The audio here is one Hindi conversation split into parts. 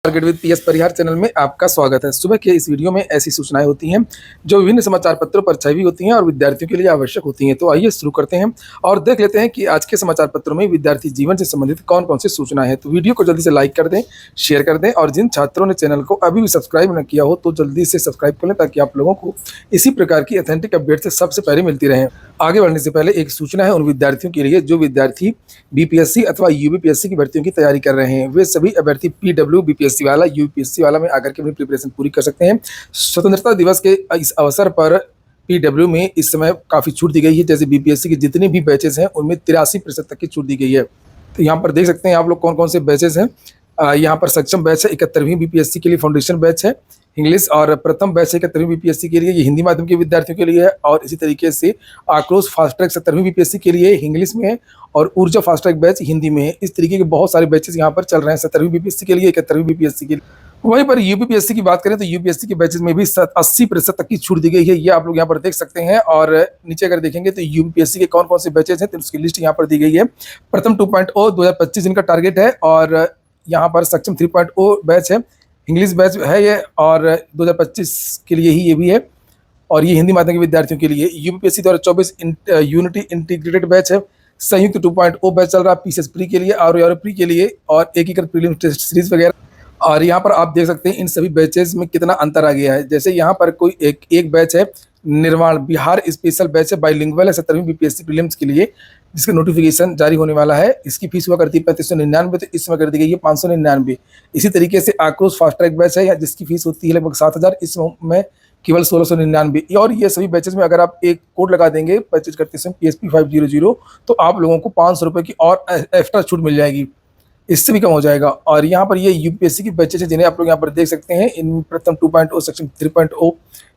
Target with PS Parihar channel में आपका स्वागत है। सुबह के इस वीडियो में ऐसी सूचनाएं होती हैं जो विभिन्न समाचार पत्रों पर छपी होती हैं और विद्यार्थियों के लिए आवश्यक होती हैं। तो आइए शुरू करते हैं और देख लेते हैं कि आज के समाचार पत्रों में विद्यार्थी जीवन से संबंधित कौन कौन सी सूचनाएं हैं। तो वीडियो को जल्दी से लाइक कर दें, शेयर कर दें और जिन छात्रों ने चैनल को अभी भी सब्सक्राइब न किया हो तो जल्दी से सब्सक्राइब कर लें ताकि आप लोगों को इसी प्रकार की ऑथेंटिक अपडेट से सबसे पहले मिलती रहे। आगे बढ़ने से पहले एक सूचना है उन विद्यार्थियों के लिए जो विद्यार्थी बीपीएससी अथवा यूपीपीएससी की भर्तियों की तैयारी कर रहे हैं। वे सभी अभ्यर्थी पीडब्ल्यू बीपीएससी वाला यूपीएससी वाला में आकर के अपनी प्रिपरेशन पूरी कर सकते हैं। स्वतंत्रता दिवस के इस अवसर पर पीडब्ल्यू में इस समय काफ़ी छूट दी गई है। जैसे बीपीएससी के जितने भी बैचेस हैं उनमें 83% तक की छूट दी गई है। तो यहाँ पर देख सकते हैं आप लोग कौन कौन से बैचेस हैं। यहाँ पर सक्षम बैच है 71वीं बीपीएससी के लिए, फाउंडेशन बैच है इंग्लिश, और प्रथम बैच है 71वीं बीपीएससी के लिए, ये हिंदी माध्यम के विद्यार्थियों के लिए है। और इसी तरीके से आक्रोश फास्ट ट्रैक 70वीं बीपीएससी के लिए इंग्लिश में है और ऊर्जा फास्ट ट्रैक बैच हिंदी में है। इस तरीके के बहुत सारे बैचेस यहाँ पर चल रहे हैं 70वीं बीपीएससी के लिए, 71वीं बीपीएससी के लिए। वहीं पर यूपीपीएससी की बात करें तो यूपीएससी के बैचेस में भी 80% तक की छूट दी गई है। ये आप लोग यहाँ पर देख सकते हैं। और नीचे अगर देखेंगे तो यूपीएससी के कौन कौन से बैचेस हैं तो उसकी लिस्ट यहाँ पर दी गई है। प्रथम 2.0 2025 इनका टारगेट है और यहाँ पर सक्षम 3.0 बैच है, इंग्लिश बैच है ये, और 2025 के लिए ही ये भी है और ये हिंदी माध्यम के विद्यार्थियों के लिए। यूपीएससी 2024 यूनिटी इंटीग्रेटेड बैच है, संयुक्त 2.0 बैच चल रहा है पीसीएस प्री के लिए और यूरो प्री के लिए, और एकीकृत प्रीलिम्स टेस्ट सीरीज वगैरह। और यहाँ पर आप देख सकते हैं इन सभी बैचेस में कितना अंतर आ गया है। जैसे यहाँ पर कोई एक बैच है निर्माण बिहार स्पेशल बैच है, बाइलिंगुअल है 70वीं बीपीएससी प्रीलिम्स के लिए, जिसका नोटिफिकेशन जारी होने वाला है। इसकी फीस हुआ करती है 3599, तो इस समय कर दी गई है 599। इसी तरीके से आक्रोश फास्ट ट्रैक बैच है जिसकी फीस होती है लगभग 7000, इसमें केवल 1699। और ये सभी बैचेस में अगर आप एक कोड लगा देंगे परचेज करते समय PSP 500 तो आप लोगों को 500 रुपये की और एक्स्ट्रा छूट मिल जाएगी, इससे भी कम हो जाएगा। और यहाँ पर ये यूपीएससी की बैचेस है जिन्हें आप लोग यहाँ पर देख सकते हैं। इन प्रथम 2.0 section 3.0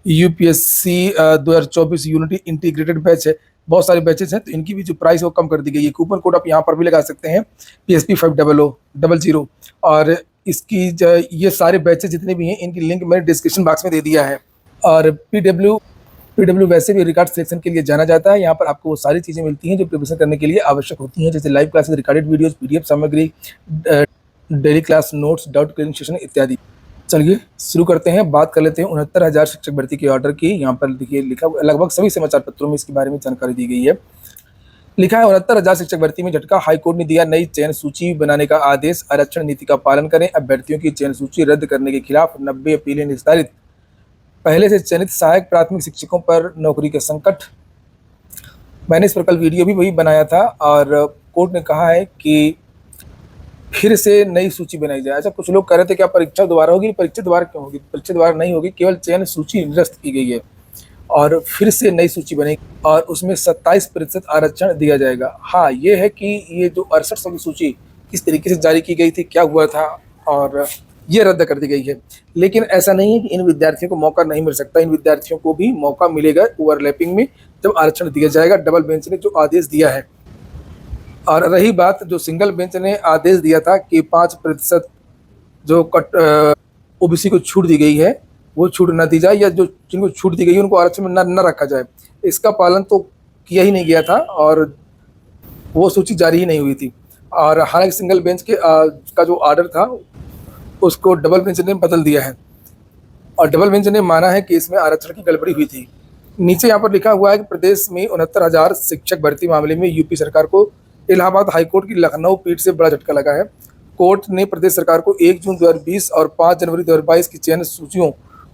UPSC 2024 unity integrated batch है, बहुत सारे बैचेस हैं तो इनकी भी जो प्राइस है वो कम कर दी गई है। कूपन कोड आप यहाँ पर भी लगा सकते हैं PSP 500। और इसकी ये सारे बैचेस जितने भी हैं इनकी लिंक मैंने डिस्क्रिप्शन बॉक्स में दे दिया है। और पीडब्ल्यू वैसे भी रिकॉर्ड सिलेक्शन के लिए जाना जाता है। यहाँ पर आपको वो सारी चीज़ें मिलती हैं जो प्रिपरेशन करने के लिए आवश्यक होती हैं, जैसे live classes, recorded videos, PDF सामग्री, daily class notes, doubt clearing session इत्यादि। चलिए शुरू करते हैं, बात कर लेते हैं 69,000 शिक्षक भर्ती के ऑर्डर की। यहाँ पर देखिए लिखा, लगभग सभी समाचार पत्रों में इसके बारे में जानकारी दी गई है। लिखा है 69,000 शिक्षक भर्ती में झटका, हाईकोर्ट ने दिया नई चयन सूची बनाने का आदेश, आरक्षण नीति का पालन करें, अभ्यर्थियों की चयन सूची रद्द करने के खिलाफ 90 अपीलें निस्तारित, पहले से चयनित सहायक प्राथमिक शिक्षकों पर नौकरी का संकट। मैंने इस पर कल वीडियो भी वही बनाया था और कोर्ट ने कहा है कि फिर से नई सूची बनाई जाए। अच्छा, कुछ लोग कह रहे थे क्या परीक्षा दोबारा होगी? परीक्षा दोबारा क्यों होगी? परीक्षा दोबारा नहीं होगी, केवल चयन सूची निरस्त की गई है और फिर से नई सूची बनेगी और उसमें 27% आरक्षण दिया जाएगा। हाँ, ये है कि ये जो 68 की सूची किस तरीके से जारी की गई थी, क्या हुआ था, और ये रद्द कर दी गई है। लेकिन ऐसा नहीं है कि इन विद्यार्थियों को मौका नहीं मिल सकता, इन विद्यार्थियों को भी मौका मिलेगा ओवरलैपिंग में जब आरक्षण दिया जाएगा। डबल बेंच ने जो आदेश दिया है। और रही बात जो सिंगल बेंच ने आदेश दिया था कि 5% जो ओबीसी को छूट दी गई है वो छूट न दी जाए, या जो जिनको छूट दी गई है उनको आरक्षण में न रखा जाए, इसका पालन तो किया ही नहीं गया था और वो सूची जारी ही नहीं हुई थी। और हालांकि सिंगल बेंच के का जो ऑर्डर था उसको डबल बेंच ने बदल दिया है और डबल बेंच ने माना है कि इसमें आरक्षण की गड़बड़ी हुई थी। नीचे यहाँ पर लिखा हुआ है कि प्रदेश में 69,000 शिक्षक भर्ती मामले में यूपी सरकार को इलाहाबाद हाईकोर्ट की लखनऊ पीठ से बड़ा झटका लगा है। कोर्ट ने प्रदेश सरकार को 1 जून 2020 और 5 जनवरी 2022 की चयन सूचियों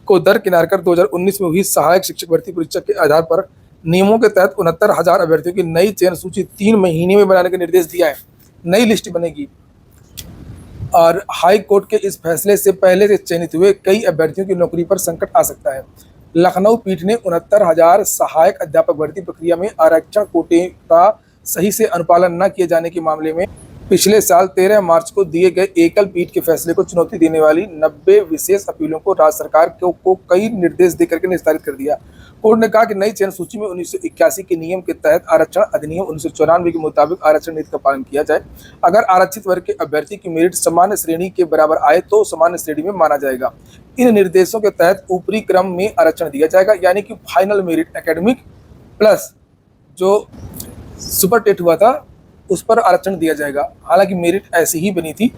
को दरकिनार कर 2019 में हुई सहायक शिक्षक भर्ती परीक्षा के आधार पर नियमों के तहत 69,000 अभ्यर्थियों की नई चयन सूची 3 महीने में बनाने का निर्देश दिया है। नई लिस्ट बनेगी और हाई कोर्ट के इस फैसले से पहले से चयनित हुए कई अभ्यर्थियों की नौकरी पर संकट आ सकता है। लखनऊ पीठ ने 69,000 सहायक अध्यापक भर्ती प्रक्रिया में आरक्षण कोटे का सही से अनुपालन न किए जाने के मामले में पिछले साल 13 मार्च को दिए गए एकल पीठ के फैसले को चुनौती देने वाली 90 विशेष अपीलों को राज्य सरकार को कई निर्देश देकर के निस्तारित कर दिया। कोर्ट ने कहा कि नई चयन सूची में 1981 के नियम के तहत आरक्षण अधिनियम 1994 के मुताबिक आरक्षण नीति का पालन किया जाए। अगर आरक्षित वर्ग के अभ्यर्थी की मेरिट सामान्य श्रेणी के बराबर आए तो सामान्य श्रेणी में माना जाएगा। इन निर्देशों के तहत ऊपरी क्रम में आरक्षण दिया जाएगा, यानी कि फाइनल मेरिट एकेडमिक प्लस जो सुपर टेट हुआ था उस पर आरक्षण दिया जाएगा। हालांकि मेरिट ऐसी ही बनी थी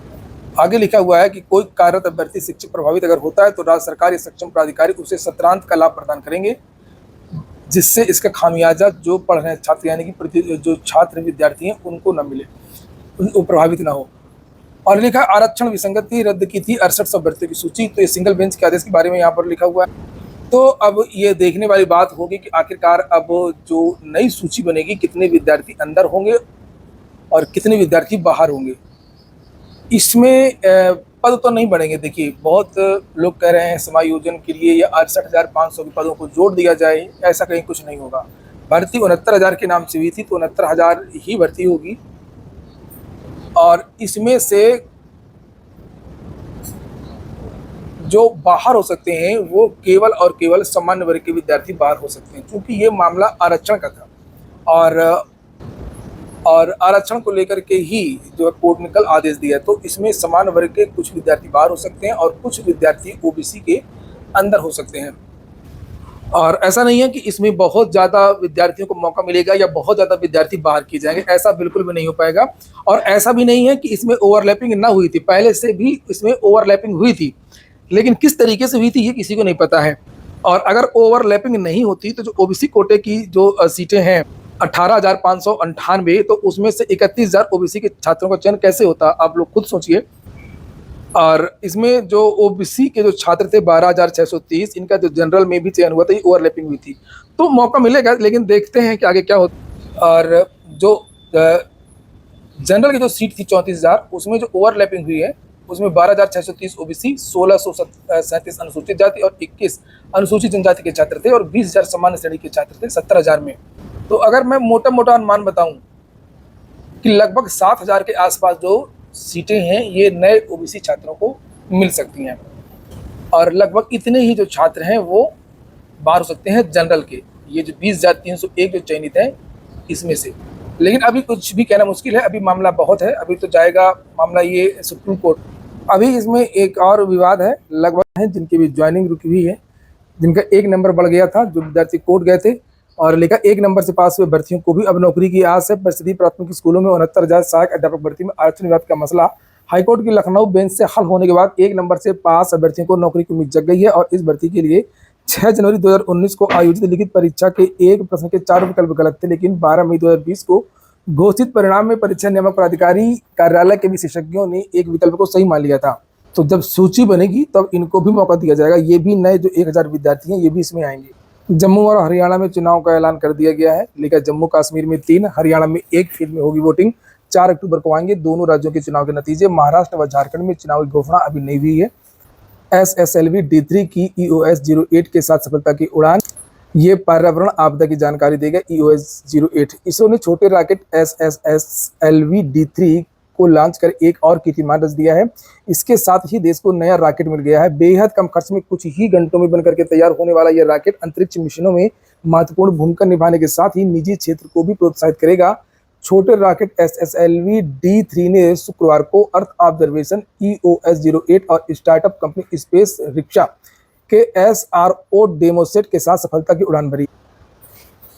आगे लिखा हुआ है कि कोई कार्यरत अभ्यर्थी शिक्षक प्रभावित अगर होता है तो राज्य सरकार या सक्षम प्राधिकारी उसे सत्रांत का लाभ प्रदान करेंगे, जिससे इसका खामियाजा जो पढ़ रहे हैं छात्र यानी कि जो छात्र विद्यार्थी हैं उनको न मिले, वो प्रभावित ना हो। और लिखा आरक्षण विसंगति रद्द की थी 6800 अभ्यर्थियों की सूची। तो ये सिंगल बेंच के आदेश के बारे में यहाँ पर लिखा हुआ है। तो अब ये देखने वाली बात होगी कि आखिरकार अब जो नई सूची बनेगी कितने विद्यार्थी अंदर होंगे और कितने विद्यार्थी बाहर होंगे। इसमें पद तो नहीं बढ़ेंगे। देखिए, बहुत लोग कह रहे हैं समायोजन के लिए या 68,500 के पदों को जोड़ दिया जाए, ऐसा कहीं कुछ नहीं होगा। भर्ती 69,000 के नाम से हुई थी तो 69,000 ही भर्ती होगी और इसमें से जो बाहर हो सकते हैं वो केवल और केवल सामान्य वर्ग के विद्यार्थी बाहर हो सकते हैं, क्योंकि ये मामला आरक्षण का था और आरक्षण को लेकर के ही जो है कोर्ट ने कल आदेश दिया। तो इसमें समान वर्ग के कुछ विद्यार्थी बाहर हो सकते हैं और कुछ विद्यार्थी ओबीसी के अंदर हो सकते हैं। और ऐसा नहीं है कि इसमें बहुत ज़्यादा विद्यार्थियों को मौका मिलेगा या बहुत ज़्यादा विद्यार्थी बाहर किए जाएंगे, ऐसा बिल्कुल भी नहीं हो पाएगा। और ऐसा भी नहीं है कि इसमें ओवरलैपिंग ना हुई थी, पहले से भी इसमें ओवरलैपिंग हुई थी, लेकिन किस तरीके से हुई थी ये किसी को नहीं पता है। और अगर ओवरलैपिंग नहीं होती तो जो ओबीसी कोटे की जो सीटें हैं 18,598, तो उसमें से 31,000 ओबीसी के छात्रों का चयन कैसे होता, आप लोग खुद सोचिए। और इसमें जो ओबीसी के जो छात्र थे 12,630, इनका जो जनरल में भी चयन हुआ था, ये ओवरलैपिंग हुई थी। तो मौका मिलेगा, लेकिन देखते हैं कि आगे क्या होता। और जो जनरल की जो सीट थी 34,000, उसमें जो ओवरलैपिंग हुई है उसमें 12,630 ओबीसी, 1,637 अनुसूचित जाति और 21 अनुसूचित जनजाति के छात्र थे और 20,000 सामान्य श्रेणी के छात्र थे 17,000 में। तो अगर मैं मोटा मोटा अनुमान बताऊं कि लगभग 7,000 के आसपास जो सीटें हैं ये नए ओबीसी छात्रों को मिल सकती हैं और लगभग इतने ही जो छात्र हैं वो बाहर हो सकते हैं जनरल के, ये जो 20,301 जो चयनित हैं इसमें से। लेकिन अभी कुछ भी कहना मुश्किल है, अभी मामला बहुत है, अभी तो जाएगा मामला ये सुप्रीम कोर्ट। अभी इसमें एक और विवाद है, लगभग हैं जिनकी भी ज्वाइनिंग रुकी हुई है, जिनका 1 नंबर बढ़ गया था, जो विद्यार्थी कोर्ट गए थे और लेकर 1 नंबर से पास हुए भर्तियों को भी अब नौकरी की आस है। परिषदीय प्राथमिक स्कूलों में 69,000 सहायक अध्यापक भर्ती में आरक्षण विवाद का मसला हाईकोर्ट की लखनऊ बेंच से हल होने के बाद 1 नंबर से पास अभ्यर्थियों को नौकरी की उम्मीद जग गई है और इस भर्ती के लिए 6 जनवरी 2019 को आयोजित लिखित परीक्षा के एक प्रश्न के 4 विकल्प गलत थे, लेकिन 12 मई 2020 को घोषित परिणाम में परीक्षा नियामक प्राधिकारी कार्यालय के विशेषज्ञों ने एक विकल्प को सही मान लिया था। तो जब सूची बनेगी तब इनको भी मौका दिया जाएगा। ये भी नए जो 1,000 विद्यार्थी हैं ये भी इसमें आएंगे। जम्मू और हरियाणा में चुनाव का ऐलान कर दिया गया है, लेकिन जम्मू कश्मीर में 3, हरियाणा में 1 फील्ड में होगी वोटिंग। 4 अक्टूबर को आएंगे दोनों राज्यों के चुनाव के नतीजे। महाराष्ट्र व झारखंड में चुनाव की घोषणा अभी नहीं हुई है। SSLV D3 की EOS 08 के साथ सफलता की उड़ान, ये पर्यावरण आपदा की जानकारी देगा EOS 08। इसरो ने छोटे रॉकेट SSLV D3 को लॉन्च कर एक और कीर्तिमान रच दिया है। इसके साथ ही देश को नया रॉकेट मिल गया है। बेहद कम खर्च में कुछ ही घंटों में बनकर के तैयार होने वाला यह रॉकेट अंतरिक्ष मिशनों में महत्वपूर्ण भूमिका निभाने के साथ ही निजी क्षेत्र को भी प्रोत्साहित करेगा। छोटे रॉकेट SSLV D3 ने शुक्रवार को अर्थ ऑब्जर्वेशन EOS 08 और स्टार्टअप कंपनी स्पेस रिक्शा के SRO डेमो सेट के साथ सफलता की उड़ान भरी।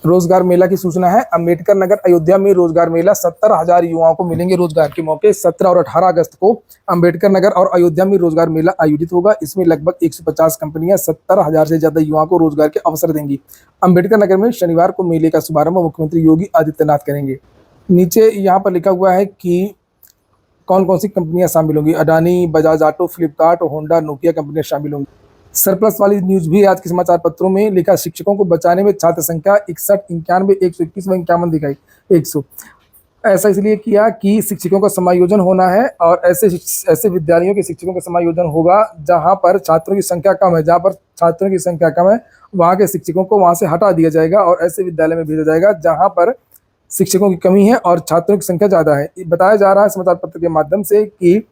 रोजगार मेला की सूचना है। अम्बेडकर नगर अयोध्या में रोजगार मेला, 70,000 युवाओं को मिलेंगे रोजगार के मौके। 17 और 18 अगस्त को अम्बेडकर नगर और अयोध्या में रोजगार मेला आयोजित होगा। इसमें लगभग 150 कंपनियां 70,000 से ज्यादा युवाओं को रोजगार के अवसर देंगी। अम्बेडकर नगर में शनिवार को मेले का शुभारंभ मुख्यमंत्री योगी आदित्यनाथ करेंगे। नीचे यहाँ पर लिखा हुआ है कि कौन कौन सी कंपनियां शामिल होंगी। Adani, Bajaj auto, Flipkart, Honda, Nokia कंपनियां शामिल होंगी। सरप्लस वाली न्यूज भी आज के समाचार पत्रों में लिखा, शिक्षकों को बचाने में छात्र संख्या 61, 91, 121 व 51 दिखाई 100। ऐसा इसलिए किया कि शिक्षकों का समायोजन होना है और ऐसे विद्यालयों के शिक्षकों का समायोजन होगा जहां पर छात्रों की संख्या कम है। जहां पर छात्रों की संख्या कम है वहां के शिक्षकों को वहां से हटा दिया जाएगा और ऐसे विद्यालय में भेजा जाएगा जहां पर शिक्षकों की कमी है और छात्रों की संख्या ज़्यादा है। बताया जा रहा है समाचार पत्र के माध्यम से कि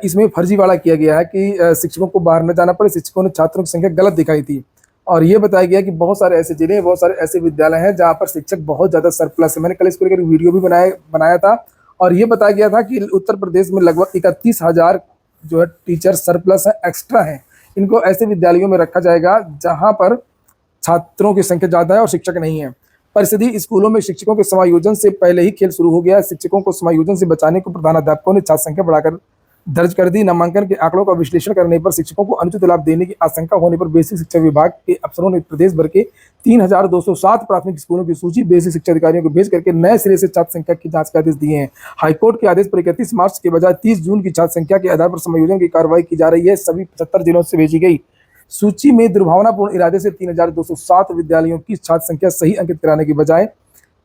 इसमें फर्जीवाड़ा किया गया है कि शिक्षकों को बाहर न जाना पड़े। शिक्षकों ने छात्रों की संख्या गलत दिखाई थी और ये बताया गया कि बहुत सारे ऐसे जिले, बहुत सारे ऐसे विद्यालय हैं जहाँ पर शिक्षक बहुत ज़्यादा सरप्लस है। मैंने कल इसको लेकर वीडियो भी बनाया था और ये बताया गया था कि उत्तर प्रदेश में लगभग 31,000 जो है टीचर सरप्लस है, एक्स्ट्रा हैं। इनको ऐसे विद्यालयों में रखा जाएगा जहाँ पर छात्रों की संख्या ज़्यादा है और शिक्षक नहीं है। परिषदीय स्कूलों में शिक्षकों के समायोजन से पहले ही खेल शुरू हो गया है। शिक्षकों को समायोजन से बचाने को प्रधानाध्यापकों ने छात्र संख्या बढ़ाकर दर्ज कर दी। नामांकन के आंकड़ों का विश्लेषण करने पर शिक्षकों को अनुचित लाभ देने की आशंका होने पर बेसिक शिक्षा विभाग के अफसरों ने प्रदेश भर के 3207 प्राथमिक स्कूलों की सूची बेसिक शिक्षा अधिकारियों को भेज करके नए सिरे से छात्र संख्या की जांच के आदेश दिए हैं। हाईकोर्ट के आदेश पर 31 मार्च के बजाय 30 जून की छात्र संख्या के आधार पर समायोजन की कार्रवाई की जा रही है। सभी 75 जिलों से भेजी गई सूची में दुर्भावनापूर्ण इरादे से 3207 विद्यालयों की छात्र संख्या सही अंकित कराने के बजाय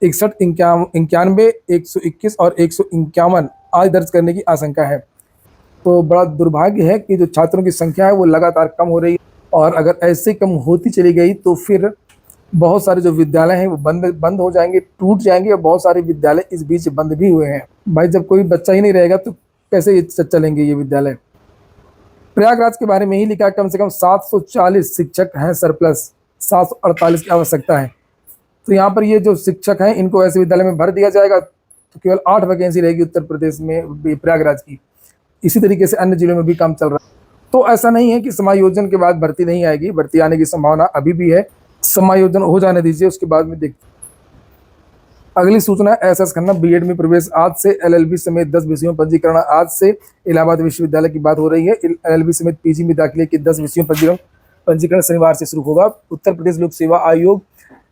61, 91, 121 और 151 आज दर्ज करने की आशंका है। तो बड़ा दुर्भाग्य है कि जो छात्रों की संख्या है वो लगातार कम हो रही है, और अगर ऐसे कम होती चली गई तो फिर बहुत सारे जो विद्यालय हैं वो बंद हो जाएंगे, टूट जाएंगे, और बहुत सारे विद्यालय इस बीच बंद भी हुए हैं। भाई जब कोई बच्चा ही नहीं रहेगा तो कैसे चलेंगे ये विद्यालय। प्रयागराज के बारे में ही लिखा, कम से कम 740 शिक्षक हैं सरप्लस, 748 की आवश्यकता है। तो यहाँ पर ये जो शिक्षक हैं इनको ऐसे विद्यालय में भर दिया जाएगा तो केवल 8 वैकेंसी रहेगी उत्तर प्रदेश में, प्रयागराज की। इसी तरीके से अन्य जिलों में भी काम चल रहा है। तो ऐसा नहीं है कि समायोजन के बाद भर्ती नहीं आएगी, भर्ती आने की संभावना अभी भी है। समायोजन हो जाने दीजिए, उसके बाद में देखते। अगली सूचना, एसएस खन्ना बीएड में प्रवेश आज से, एलएलबी समेत 10 विषयों में पंजीकरण आज से। इलाहाबाद विश्वविद्यालय की बात हो रही है। एलएलबी समेत पीजी में दाखिले के 10 विषयों पंजीकरण शनिवार से शुरू होगा। उत्तर प्रदेश लोक सेवा आयोग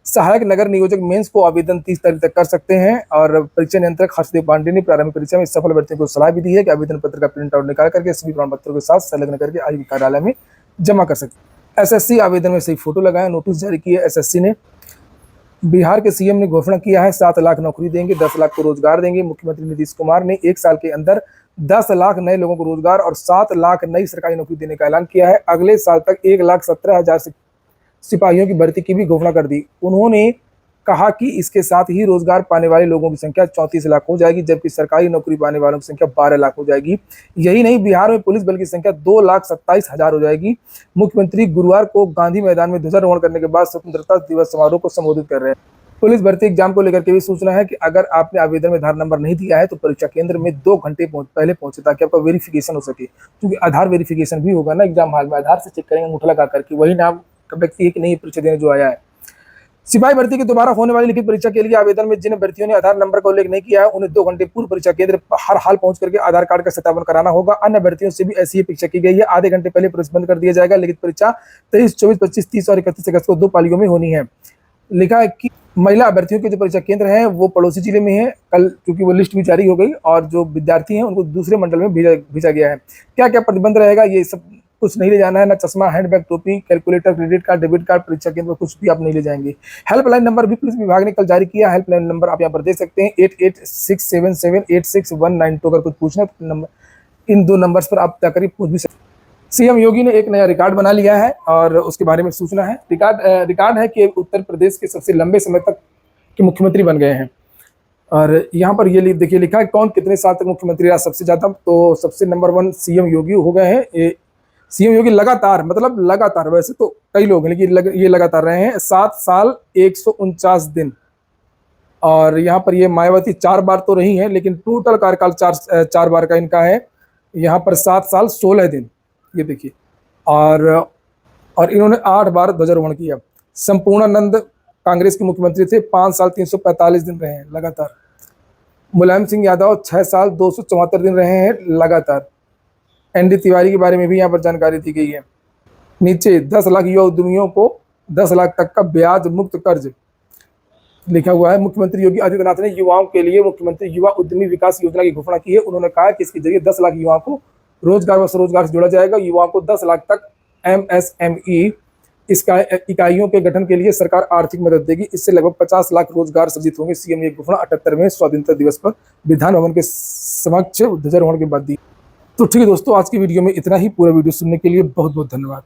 सहायक नगर नियोजक मेंस को आवेदन 30 तारीख तक कर सकते हैं। और परीक्षा नियंत्रक हर्षदेव पांडे ने प्रारंभिक परीक्षा में सफल अभ्यर्थियों को सलाह भी दी है कि आवेदन पत्र का प्रिंट आउट निकाल करके सभी प्रमाण पत्रों के साथ संलग्न करके आयोग कार्यालय में जमा कर सकते हैं। एसएससी आवेदन में सही फोटो लगाएं। नोटिस जारी किया एसएससी ने। बिहार के सीएम ने घोषणा किया है 7 लाख नौकरी देंगे, 10 लाख को रोजगार देंगे। मुख्यमंत्री नीतीश कुमार ने 1 साल के अंदर 10 लाख नए लोगों को रोजगार और 7 लाख नई सरकारी नौकरी देने का ऐलान किया है। अगले साल तक 1,17,000 सिपाहियों की भर्ती की भी घोषणा कर दी। उन्होंने कहा कि इसके साथ ही रोजगार पाने वाले लोगों की संख्या 34 लाख हो जाएगी, जबकि सरकारी नौकरी पाने वालों की संख्या 12 लाख हो जाएगी। यही नहीं, बिहार में पुलिस बल की संख्या 2,27,000 हो जाएगी। मुख्यमंत्री गुरुवार को गांधी मैदान में ध्वजारोहण करने के बाद स्वतंत्रता दिवस समारोह को संबोधित कर रहे हैं। पुलिस भर्ती एग्जाम को लेकर के भी सूचना है कि अगर आपने आवेदन में आधार नंबर नहीं दिया है तो परीक्षा केंद्र में 2 घंटे पहले पहुंचे, ताकि आपका वेरिफिकेशन हो सके। क्योंकि आधार वेरिफिकेशन भी होगा ना एग्जाम हॉल में, आधार से चेक करेंगे अंगूठा लगा करके, वही नाम का व्यक्ति है कि नहीं परीक्षा देने जो आया है। सिपाही भर्ती की दोबारा होने वाली लिखित परीक्षा के लिए आवेदन में जिन अभ्यर्थियों ने आधार नंबर का उल्लेख नहीं किया है उन्हें 2 घंटे पूर्व परीक्षा केंद्र हर हाल पहुंच करके आधार कार्ड का सत्यापन कराना होगा। अन्य अभ्यर्थियों से भी ऐसी ही परीक्षा की गई है। आधे घंटे पहले प्रवेश बंद कर दिया जाएगा। लिखित परीक्षा 23, 24, 25, 30 और 31 अगस्त को 2 पालियों में होनी है। लिखा है कि महिला अभ्यर्थियों के जो परीक्षा केंद्र हैं वो पड़ोसी जिले में है। कल क्योंकि वो लिस्ट भी जारी हो गई और जो विद्यार्थी हैं उनको दूसरे मंडल में भेजा गया है। क्या क्या प्रतिबंध रहेगा, ये सब कुछ नहीं ले जाना है, ना चश्मा, हैंडबैग, टोपी, calculator, credit card, debit card, परीक्षा केंद्र पर कुछ भी आप नहीं ले जाएंगे। हेल्पलाइन नंबर भी पुलिस विभाग ने कल जारी किया। हेल्पलाइन नंबर आप यहाँ पर देख सकते हैं 8867786192। अगर कुछ पूछना तो नंबर, इन 2 नंबर्स पर आप जाकर पूछ भी सकते हैं। सीएम योगी ने एक नया रिकॉर्ड बना लिया है और उसके बारे में सूचना है। रिकॉर्ड है कि उत्तर प्रदेश के सबसे लंबे समय तक के मुख्यमंत्री बन गए हैं। और यहाँ पर ये देखिए लिखा है कौन कितने साल तक मुख्यमंत्री रहा सबसे ज्यादा। तो सबसे नंबर 1 सीएम योगी हो गए हैं। सीएम योगी लगातार, मतलब लगातार, वैसे तो कई लोग हैं लेकिन ये लगातार रहे हैं 7 साल 149 दिन। और यहाँ पर ये मायावती 4 बार तो रही हैं, लेकिन टोटल कार्यकाल 4 बार का इनका है। यहाँ पर 7 साल 16 दिन, ये देखिए। और इन्होंने 8 बार ध्वजारोहण किया। संपूर्णानंद कांग्रेस के मुख्यमंत्री थे, 5 साल 345 दिन रहे हैं लगातार। मुलायम सिंह यादव 6 साल 274 दिन रहे हैं लगातार। एनडी तिवारी के बारे में भी यहाँ पर जानकारी दी गई है। नीचे 10 लाख युवा उद्यमियों को 10 लाख तक का ब्याज मुक्त कर्ज लिखा हुआ है। मुख्यमंत्री योगी आदित्यनाथ ने युवाओं के लिए मुख्यमंत्री युवा उद्यमी विकास योजना की घोषणा की है। उन्होंने कहा कि इसके जरिए 10 लाख युवाओं को रोजगार व स्वरोजगार से जोड़ा जाएगा। युवाओं को 10 लाख तक MSME इकाइयों के गठन के लिए सरकार आर्थिक मदद देगी। इससे लगभग 50 लाख रोजगार सृजित होंगे। सीएम ने घोषणा 78वें स्वाधीनता दिवस पर विधान भवन के समक्ष ध्वजारोहण के बाद दी। तो ठीक है दोस्तों, आज की वीडियो में इतना ही। पूरा वीडियो सुनने के लिए बहुत बहुत धन्यवाद।